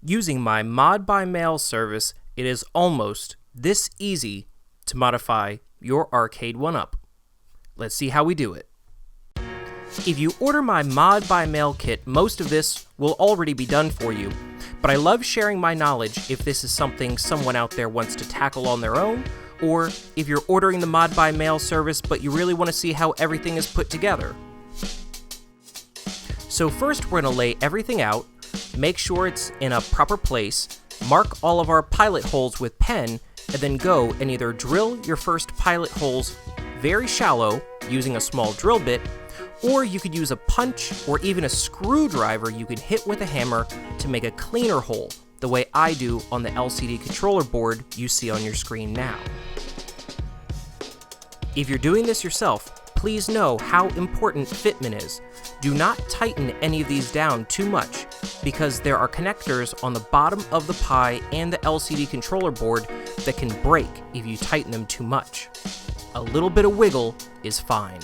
Using my Mod by Mail service, it is almost this easy to modify your arcade 1-up. Let's see how we do it. If you order my Mod by Mail kit, most of this will already be done for you, but I love sharing my knowledge if this is something someone out there wants to tackle on their own, or if you're ordering the Mod by Mail service but you really want to see how everything is put together. So first we're going to lay everything out, make sure it's in a proper place, mark all of our pilot holes with pen, and then go and either drill your first pilot holes very shallow using a small drill bit, or you could use a punch or even a screwdriver you can hit with a hammer to make a cleaner hole, the way I do on the LCD controller board you see on your screen now. If you're doing this yourself, please know how important fitment is. Do not tighten any of these down too much, because there are connectors on the bottom of the Pi and the LCD controller board that can break if you tighten them too much. A little bit of wiggle is fine.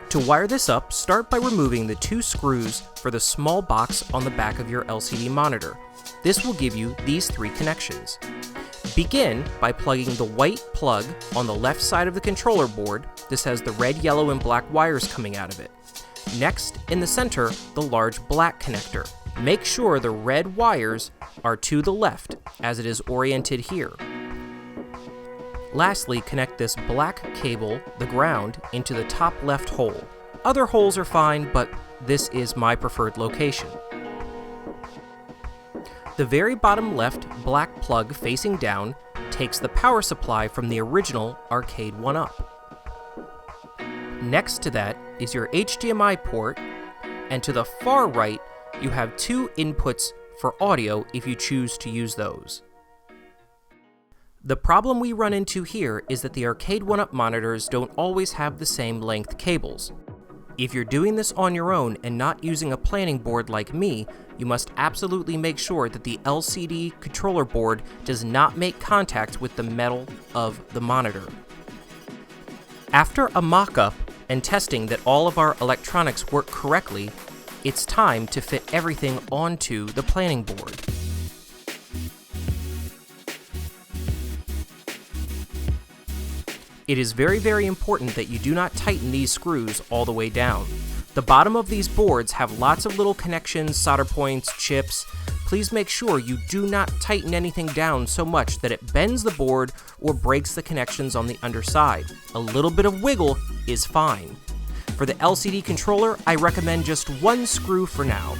To wire this up, start by removing the 2 screws for the small box on the back of your LCD monitor. This will give you these 3 connections. Begin by plugging the white plug on the left side of the controller board. This has the red, yellow, and black wires coming out of it. Next, in the center, the large black connector. Make sure the red wires are to the left, as it is oriented here. Lastly, connect this black cable, the ground, into the top left hole. Other holes are fine, but this is my preferred location. The very bottom left black plug facing down takes the power supply from the original arcade 1-up. Next to that is your HDMI port, and to the far right you have 2 inputs for audio if you choose to use those. The problem we run into here is that the arcade 1-up monitors don't always have the same length cables. If you're doing this on your own and not using a planning board like me, you must absolutely make sure that the LCD controller board does not make contact with the metal of the monitor. After a mock-up and testing that all of our electronics work correctly, it's time to fit everything onto the planning board. It is very, very important that you do not tighten these screws all the way down. The bottom of these boards have lots of little connections, solder points, chips. Please make sure you do not tighten anything down so much that it bends the board or breaks the connections on the underside. A little bit of wiggle is fine. For the LCD controller, I recommend just 1 screw for now.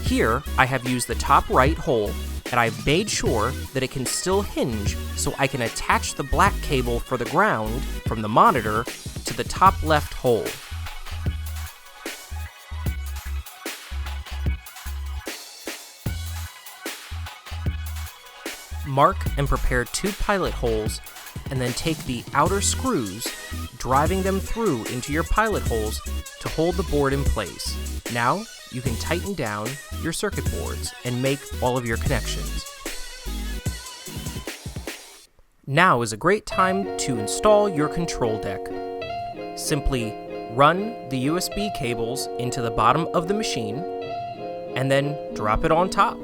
Here, I have used the top right hole, and I've made sure that it can still hinge so I can attach the black cable for the ground from the monitor to the top left hole. Mark and prepare 2 pilot holes, and then take the outer screws, driving them through into your pilot holes to hold the board in place. Now, you can tighten down your circuit boards and make all of your connections. Now is a great time to install your control deck. Simply run the USB cables into the bottom of the machine, and then drop it on top.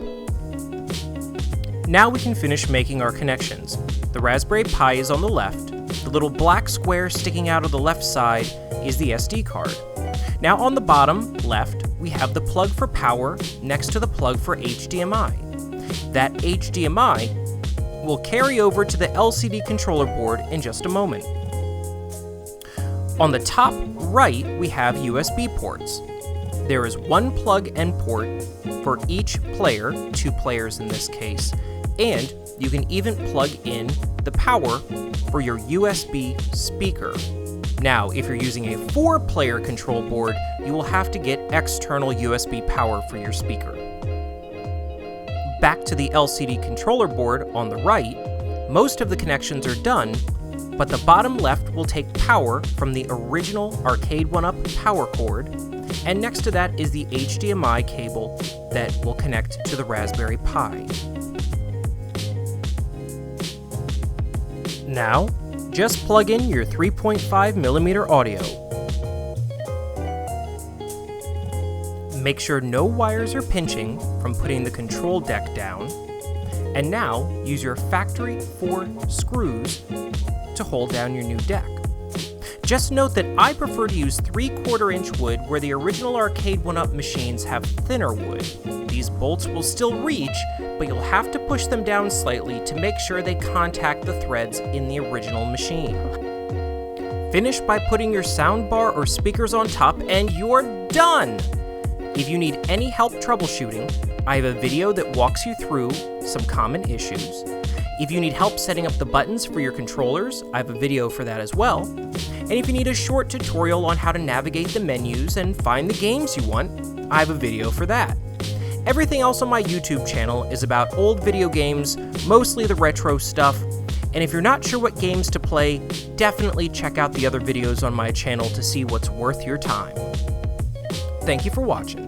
Now we can finish making our connections. The Raspberry Pi is on the left. The little black square sticking out of the left side is the SD card. Now on the bottom left, we have the plug for power next to the plug for HDMI. That HDMI will carry over to the LCD controller board in just a moment. On the top right, we have USB ports. There is 1 plug and port for each player, 2 players in this case, and you can even plug in the power for your USB speaker. Now, if you're using a 4-player control board, you will have to get external USB power for your speaker. Back to the LCD controller board on the right, most of the connections are done, but the bottom left will take power from the original arcade 1-up power cord, and next to that is the HDMI cable that will connect to the Raspberry Pi. Now, just plug in your 3.5mm audio. Make sure no wires are pinching from putting the control deck down. And now, use your factory 4 screws to hold down your new deck. Just note that I prefer to use 3/4 inch wood where the original arcade 1-up machines have thinner wood. These bolts will still reach, but you'll have to push them down slightly to make sure they contact the threads in the original machine. Finish by putting your soundbar or speakers on top and you're done! If you need any help troubleshooting, I have a video that walks you through some common issues. If you need help setting up the buttons for your controllers, I have a video for that as well. And if you need a short tutorial on how to navigate the menus and find the games you want, I have a video for that. Everything else on my YouTube channel is about old video games, mostly the retro stuff, and if you're not sure what games to play, definitely check out the other videos on my channel to see what's worth your time. Thank you for watching.